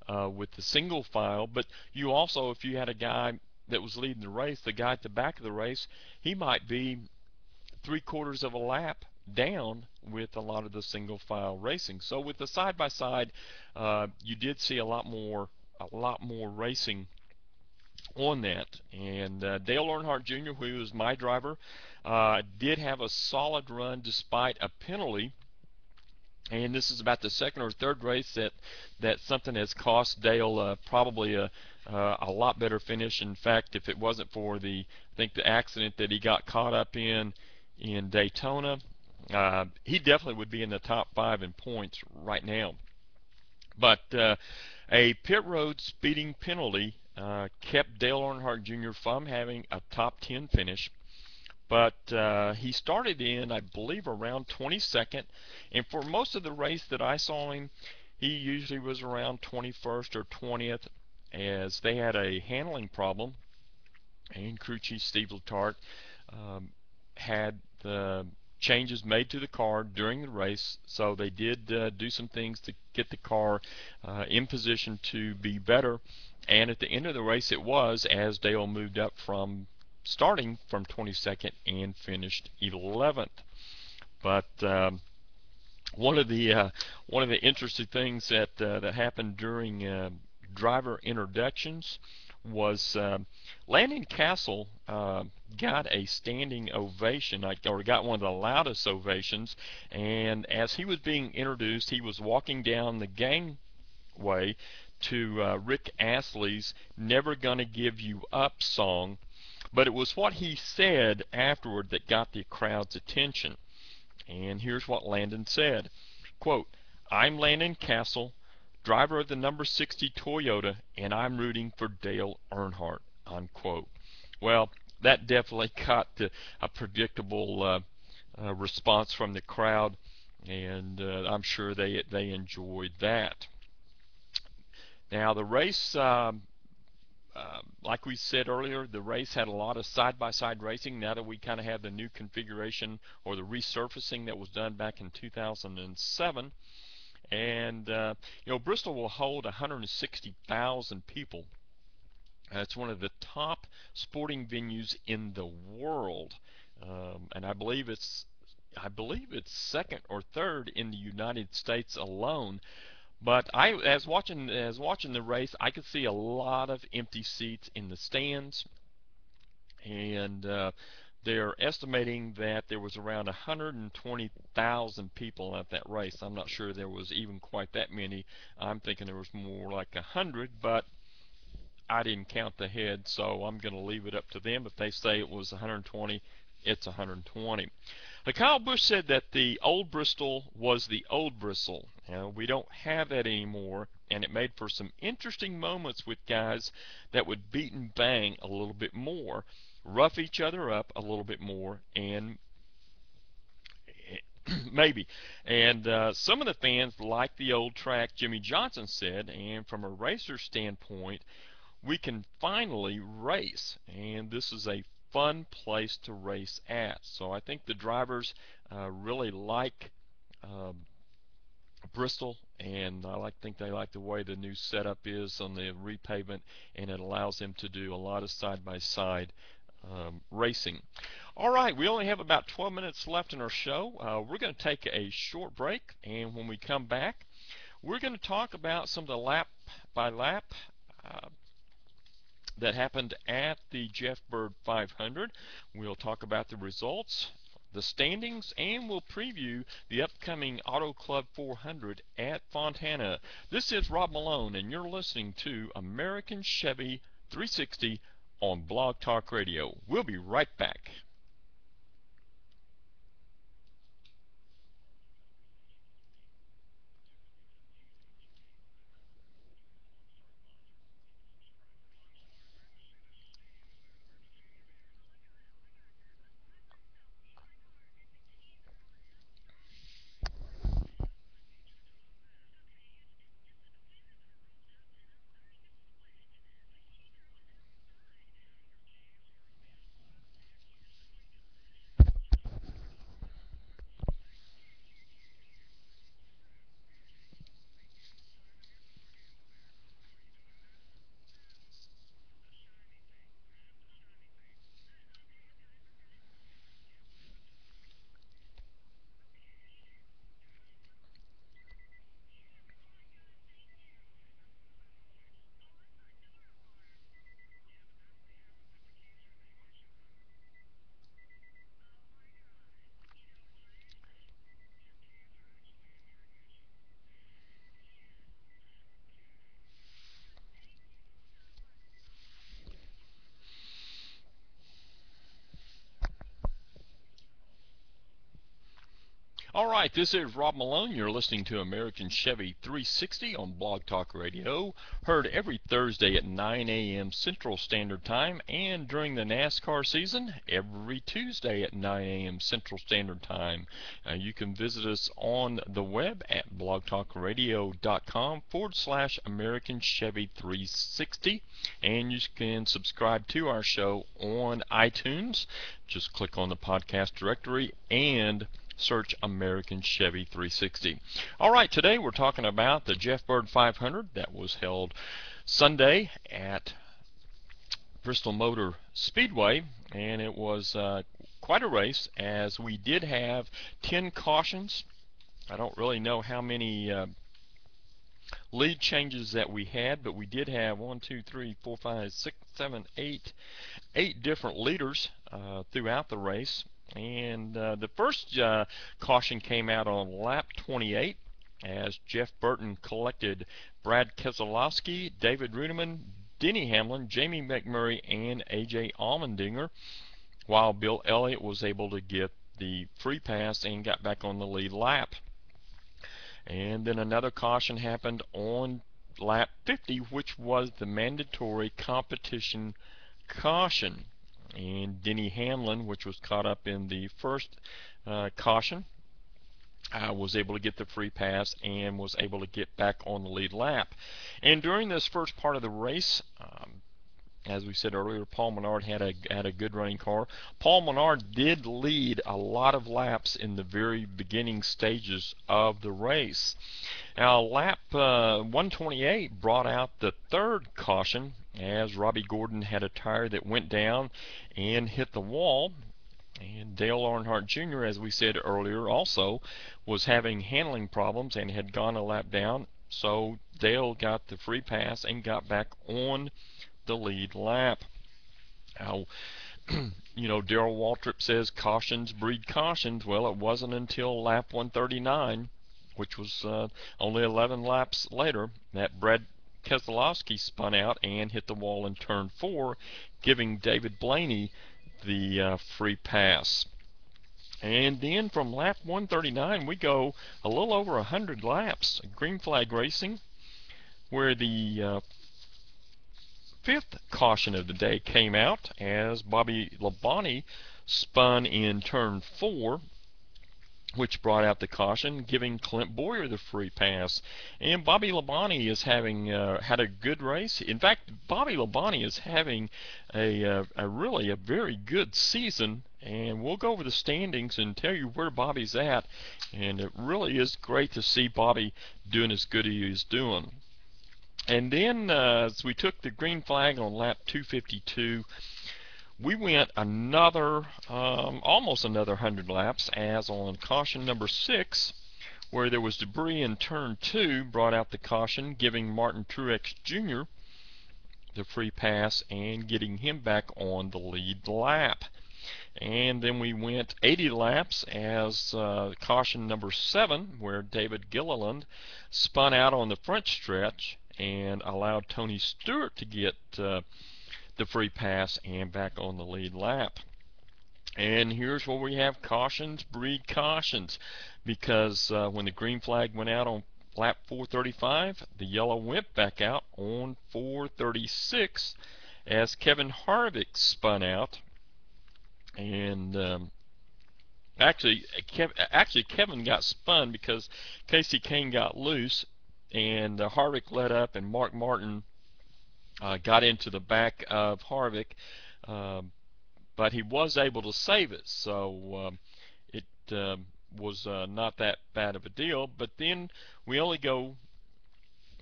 with the single file. But you also, if you had a guy that was leading the race, the guy at the back of the race, he might be 3/4 of a lap down with a lot of the single file racing. So with the side by side, you did see a lot more racing on that. And Dale Earnhardt Jr., who was my driver, did have a solid run despite a penalty. And this is about the second or third race that something has cost Dale probably a lot better finish. In fact, if it wasn't for I think the accident that he got caught up in Daytona, he definitely would be in the top 5 in points right now. But a pit road speeding penalty kept Dale Earnhardt Jr. from having a top 10 finish. But he started in, I believe, around 22nd, and for most of the race that I saw him, he usually was around 21st or 20th, as they had a handling problem, and crew chief Steve Letarte had the changes made to the car during the race, so they did do some things to get the car in position to be better. And at the end of the race, it was, as Dale moved up from starting from 22nd and finished 11th. But one of the interesting things that happened during driver introductions was Landon Castle got a standing ovation, or got one of the loudest ovations. And as he was being introduced, he was walking down the gangway to Rick Astley's "Never Gonna Give You Up" song. But it was what he said afterward that got the crowd's attention. And here's what Landon said. Quote, "I'm Landon Castle, driver of the number 60 Toyota, and I'm rooting for Dale Earnhardt," unquote. Well, that definitely got a predictable response from the crowd, and I'm sure they enjoyed that. Now the race, like we said earlier, the race had a lot of side-by-side racing. Now that we kind of have the new configuration, or the resurfacing that was done back in 2007, and Bristol will hold 160,000 people. It's one of the top sporting venues in the world, and I believe it's second or third in the United States alone. But as watching the race, I could see a lot of empty seats in the stands, and they're estimating that there was around 120,000 people at that race. I'm not sure there was even quite that many. I'm thinking there was more like 100, but I didn't count the head, so I'm going to leave it up to them. If they say it was 120, it's 120. Kyle Busch said that the old Bristol was the old Bristol. We don't have that anymore, and it made for some interesting moments with guys that would beat and bang a little bit more, rough each other up a little bit more, and maybe. And some of the fans like the old track, Jimmy Johnson said, and from a racer standpoint, we can finally race, and this is a fun place to race at. So I think the drivers really like Bristol, and think they like the way the new setup is on the repavement, and it allows them to do a lot of side-by-side racing. All right, we only have about 12 minutes left in our show. We're going to take a short break, and when we come back, we're going to talk about some of the lap-by-lap that happened at the Jeff Bird 500. We'll talk about the results, the standings, and we'll preview the upcoming Auto Club 400 at Fontana. This is Rob Malone, and you're listening to American Chevy 360 on Blog Talk Radio. We'll be right back. All right, this is Rob Malone. You're listening to American Chevy 360 on Blog Talk Radio, heard every Thursday at 9 a.m. Central Standard Time, and during the NASCAR season, every Tuesday at 9 a.m. Central Standard Time. You can visit us on the web at blogtalkradio.com/American Chevy 360, and you can subscribe to our show on iTunes. Just click on the podcast directory and search American Chevy 360. All right, today we're talking about the Jeff Bird 500 that was held Sunday at Bristol Motor Speedway, and it was quite a race, as we did have 10 cautions. I don't really know how many lead changes that we had, but we did have 1, 2, 3, 4, 5, 6, 7, 8 different leaders throughout the race. And the first caution came out on lap 28, as Jeff Burton collected Brad Keselowski, David Rudiman, Denny Hamlin, Jamie McMurray, and A.J. Allmendinger, while Bill Elliott was able to get the free pass and got back on the lead lap. And then another caution happened on lap 50, which was the mandatory competition caution. And Denny Hamlin, which was caught up in the first caution, was able to get the free pass and was able to get back on the lead lap. And during this first part of the race, as we said earlier, Paul Menard had a good running car. Paul Menard did lead a lot of laps in the very beginning stages of the race. Now, lap 128 brought out the third caution, as Robbie Gordon had a tire that went down and hit the wall. And Dale Earnhardt Jr., as we said earlier, also was having handling problems and had gone a lap down. So Dale got the free pass and got back on the lead lap. Now, Darrell Waltrip says cautions breed cautions. Well, it wasn't until lap 139, which was only 11 laps later, that Brad Keselowski spun out and hit the wall in turn 4, giving David Blaney the free pass. And then from lap 139, we go a little over 100 laps, green flag racing, where the fifth caution of the day came out, as Bobby Labonte spun in turn 4, which brought out the caution, giving Clint Bowyer the free pass. And Bobby Labonte is having had a good race. In fact, Bobby Labonte is having a really a very good season, and we'll go over the standings and tell you where Bobby's at. And it really is great to see Bobby doing as good as he is doing. And then as we took the green flag on lap 252, we went another, almost another 100 laps, as on caution number 6, where there was debris in turn 2, brought out the caution, giving Martin Truex Jr. the free pass and getting him back on the lead lap. And then we went 80 laps as caution number 7, where David Gilliland spun out on the front stretch and allowed Tony Stewart to get the free pass and back on the lead lap. And here's where we have cautions breed cautions, because when the green flag went out on lap 435, the yellow went back out on 436 as Kevin Harvick spun out. And actually Kevin got spun because Casey Kane got loose, and Harvick let up, and Mark Martin got into the back of Harvick, but he was able to save it, so it was not that bad of a deal. But then we only go,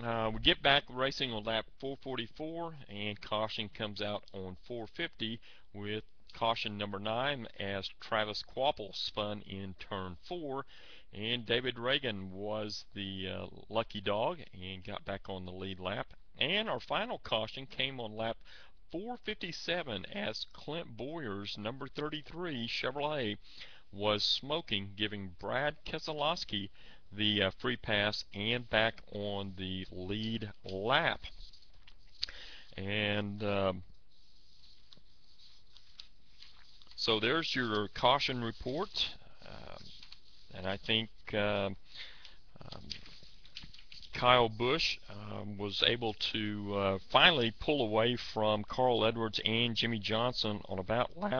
we get back racing on lap 444, and caution comes out on 450 with caution number 9, as Travis Kvapil spun in turn 4, and David Reagan was the lucky dog and got back on the lead lap. And our final caution came on lap 457, as Clint Bowyer's number 33 Chevrolet was smoking, giving Brad Keselowski the free pass and back on the lead lap. And so there's your caution report. And I think Kyle Busch was able to finally pull away from Carl Edwards and Jimmy Johnson on about lap